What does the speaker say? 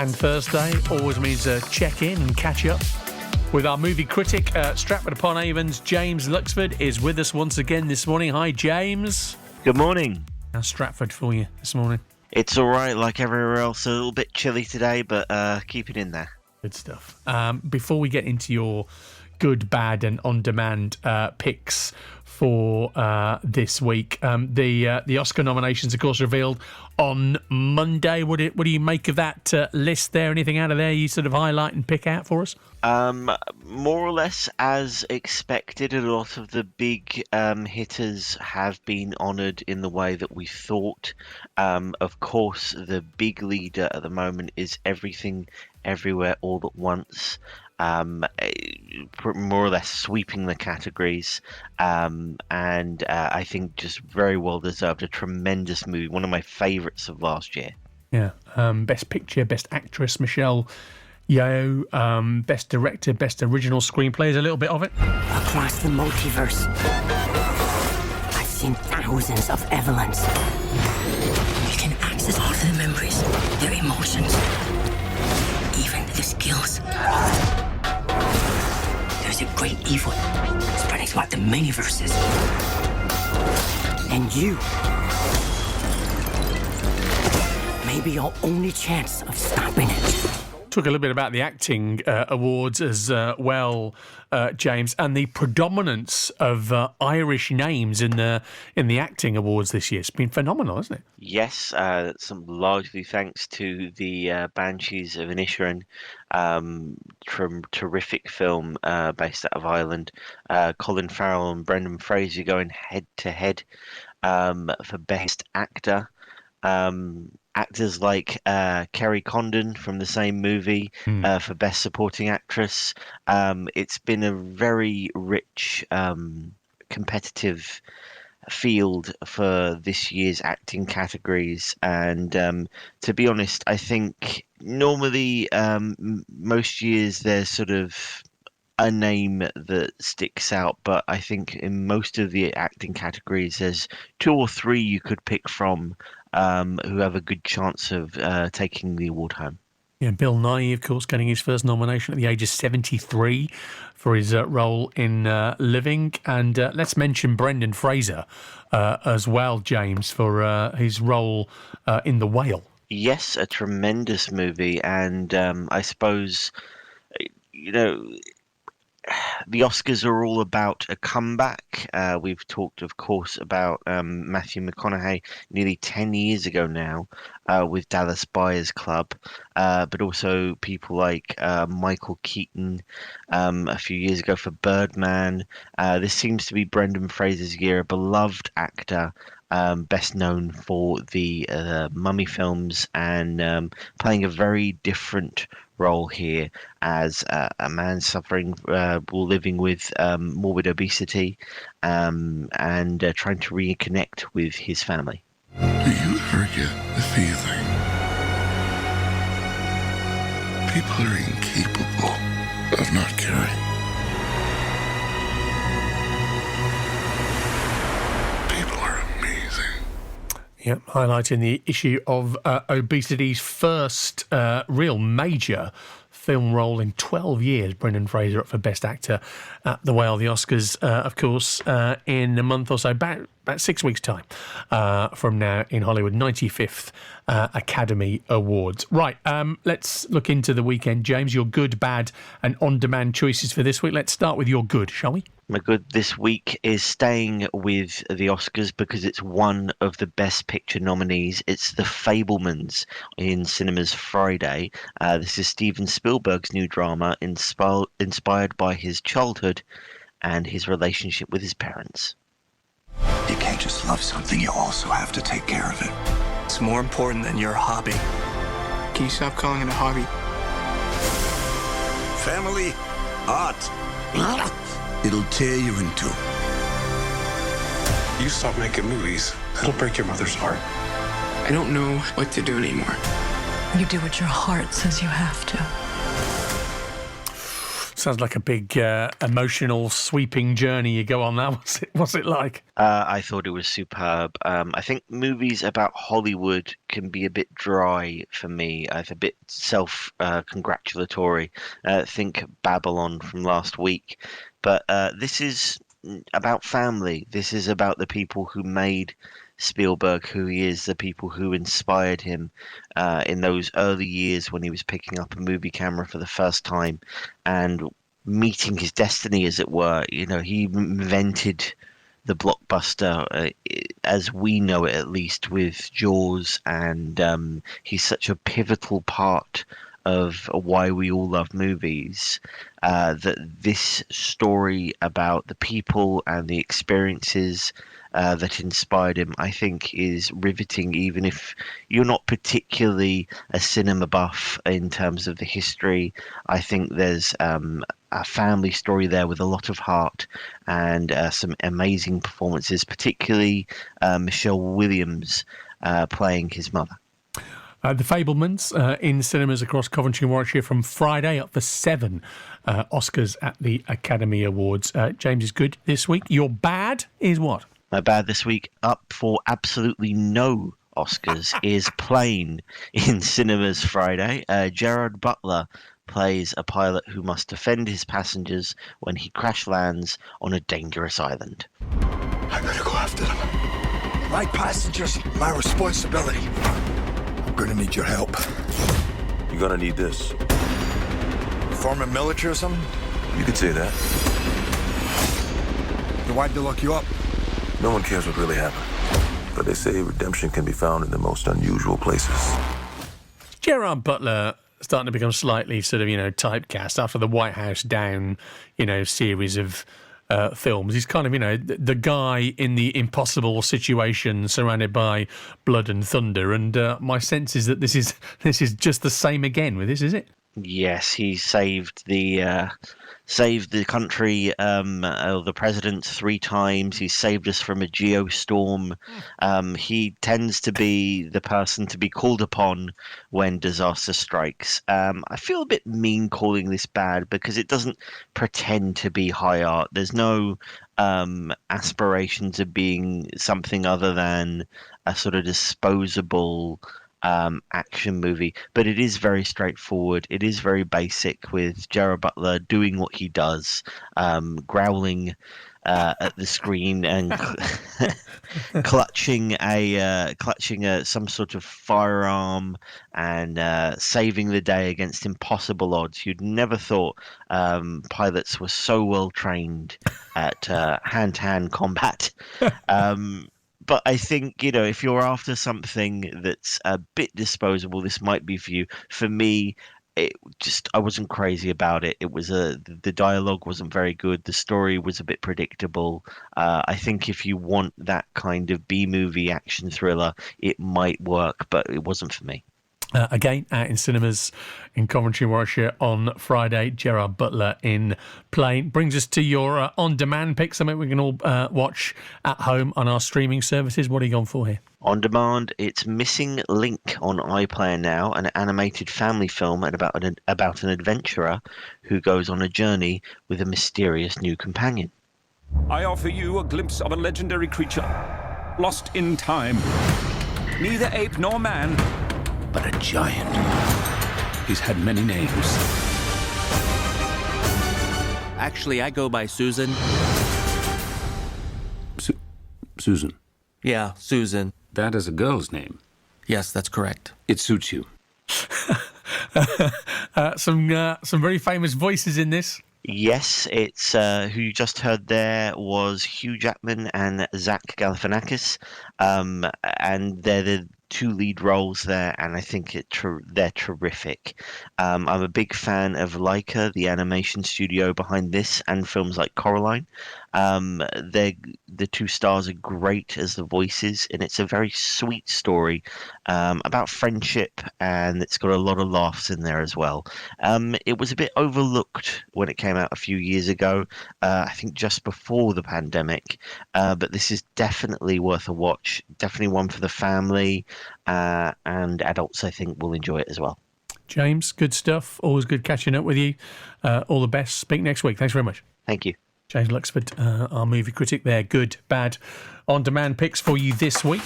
And Thursday always means a check-in and catch-up with our movie critic, Stratford-upon-Avon's James Luxford is with us once again this morning. Hi, James. Good morning. How's Stratford for you this morning? It's all right, like everywhere else. A little bit chilly today, but keep it in there. Good stuff. Before we get into your good, bad, and on-demand picks for this week, the Oscar nominations, of course, revealed on Monday. What do you make of that list there? Anything out of there you sort of highlight and pick out for us? More or less as expected. A lot of the big hitters have been honoured in the way that we thought. Of course, the big leader at the moment is Everything, Everywhere, All at Once. More or less sweeping the categories, and I think just very well deserved. A tremendous movie, one of my favourites of last year. Yeah, Best Picture, Best Actress, Michelle Yeoh, Best Director, Best Original Screenplay is a little bit of it. Across the multiverse, I've seen thousands of Fabelmans. You can access all of their memories, their emotions, even their skills. There's a great evil spreading throughout the many verses. And you may be our only chance of stopping it. Talk a little bit about the acting awards as well, James, and the predominance of Irish names in the acting awards this year. It's been phenomenal, hasn't it? Yes, some largely thanks to the Banshees of Inisherin, terrific film based out of Ireland. Colin Farrell and Brendan Fraser going head to head for Best Actor. Actors like Kerry Condon from the same movie for Best Supporting Actress. It's been a very rich, competitive field for this year's acting categories, and to be honest, I think normally most years there's sort of a name that sticks out, but I think in most of the acting categories there's two or three you could pick from who have a good chance of taking the award home. Yeah, Bill Nighy, of course, getting his first nomination at the age of 73 for his role in Living. And let's mention Brendan Fraser as well, James, for his role in The Whale. Yes, a tremendous movie. And I suppose, the Oscars are all about a comeback. We've talked, of course, about Matthew McConaughey nearly 10 years ago now with Dallas Buyers Club, but also people like Michael Keaton a few years ago for Birdman. This seems to be Brendan Fraser's year, a beloved actor. Best known for the Mummy films and playing a very different role here as a man suffering or living with morbid obesity and trying to reconnect with his family. Do you ever get the feeling people are incapable of not caring? Yep, highlighting the issue of obesity's first real major film role in 12 years. Brendan Fraser up for Best Actor at The Whale. The Oscars, of course, in a month or so, about 6 weeks' time from now in Hollywood. 95th Academy Awards. Right, let's look into the weekend. James, your good, bad and on-demand choices for this week. Let's start with your good, shall we? My good this week is staying with the Oscars because it's one of the Best Picture nominees. It's The Fabelmans in cinemas Friday. This is Steven Spielberg's new drama inspired by his childhood and his relationship with his parents. You can't just love something, you also have to take care of it. It's more important than your hobby. Can you stop calling it a hobby? Family art. It'll tear you in two. You stop making movies, it'll break your mother's heart. I don't know what to do anymore. You do what your heart says you have to. Sounds like a big emotional, sweeping journey you go on now. What's it like? I thought it was superb. I think movies about Hollywood can be a bit dry for me. It's a bit self-congratulatory. Think Babylon from last week. But this is about family. This is about the people who made Spielberg who he is, the people who inspired him in those early years when he was picking up a movie camera for the first time and meeting his destiny, as it were. You know, he invented the blockbuster as we know it, at least, with Jaws, and he's such a pivotal part of why we all love movies, that this story about the people and the experiences that inspired him, I think, is riveting, even if you're not particularly a cinema buff in terms of the history. I think there's a family story there with a lot of heart and some amazing performances, particularly Michelle Williams playing his mother. The Fabelmans in cinemas across Coventry and Warwickshire from Friday, up for 7 Oscars at the Academy Awards. James is good this week. Your bad is what? My bad this week, up for absolutely no Oscars, is Plane in cinemas Friday. Gerard Butler plays a pilot who must defend his passengers when he crash lands on a dangerous island. I gotta go after them. My passengers, my responsibility. I'm gonna need your help. You're gonna need this. Forming military or something? You could say that. Then why'd they lock you up? No one cares what really happened. But they say redemption can be found in the most unusual places. Gerard Butler starting to become slightly sort of, typecast after the White House Down, series of films. He's kind of, the guy in the impossible situation surrounded by blood and thunder. And my sense is that this is just the same again with this, is it? Yes, he saved the country, the president 3 times. He saved us from a geostorm. He tends to be the person to be called upon when disaster strikes. I feel a bit mean calling this bad because it doesn't pretend to be high art. There's no aspirations of being something other than a sort of disposable action movie, but it is very straightforward. It is very basic, with Gerard Butler doing what he does, growling at the screen and clutching some sort of firearm and saving the day against impossible odds. You'd never thought pilots were so well trained at hand-to-hand combat. But I think, if you're after something that's a bit disposable, this might be for you. For me, I wasn't crazy about it. It was the dialogue wasn't very good. The story was a bit predictable. I think if you want that kind of B-movie action thriller, it might work, but it wasn't for me. Again, out in cinemas in Coventry and Warwickshire on Friday, Gerard Butler in Plane. Brings us to your on-demand pick, something we can all watch at home on our streaming services. What are you gone for here? On demand, it's Missing Link on iPlayer now, an animated family film about an adventurer who goes on a journey with a mysterious new companion. I offer you a glimpse of a legendary creature, lost in time. Neither ape nor man, but a giant. He's had many names. Actually, I go by Susan. Susan? Yeah, Susan. That is a girl's name. Yes, that's correct. It suits you. Some very famous voices in this. Yes, it's who you just heard there was Hugh Jackman and Zach Galifianakis, and they're the 2 lead roles there, and I think they're terrific. I'm a big fan of Laika, the animation studio behind this and films like Coraline. The 2 stars are great as the voices, and it's a very sweet story about friendship, and it's got a lot of laughs in there as well. It was a bit overlooked when it came out a few years ago, I think just before the pandemic, but this is definitely worth a watch. Definitely one for the family, and adults, I think, will enjoy it as well. James, good stuff. Always good catching up with you. All the best. Speak next week. Thanks very much. Thank you. James Luxford, our movie critic there. Good, bad, on-demand picks for you this week.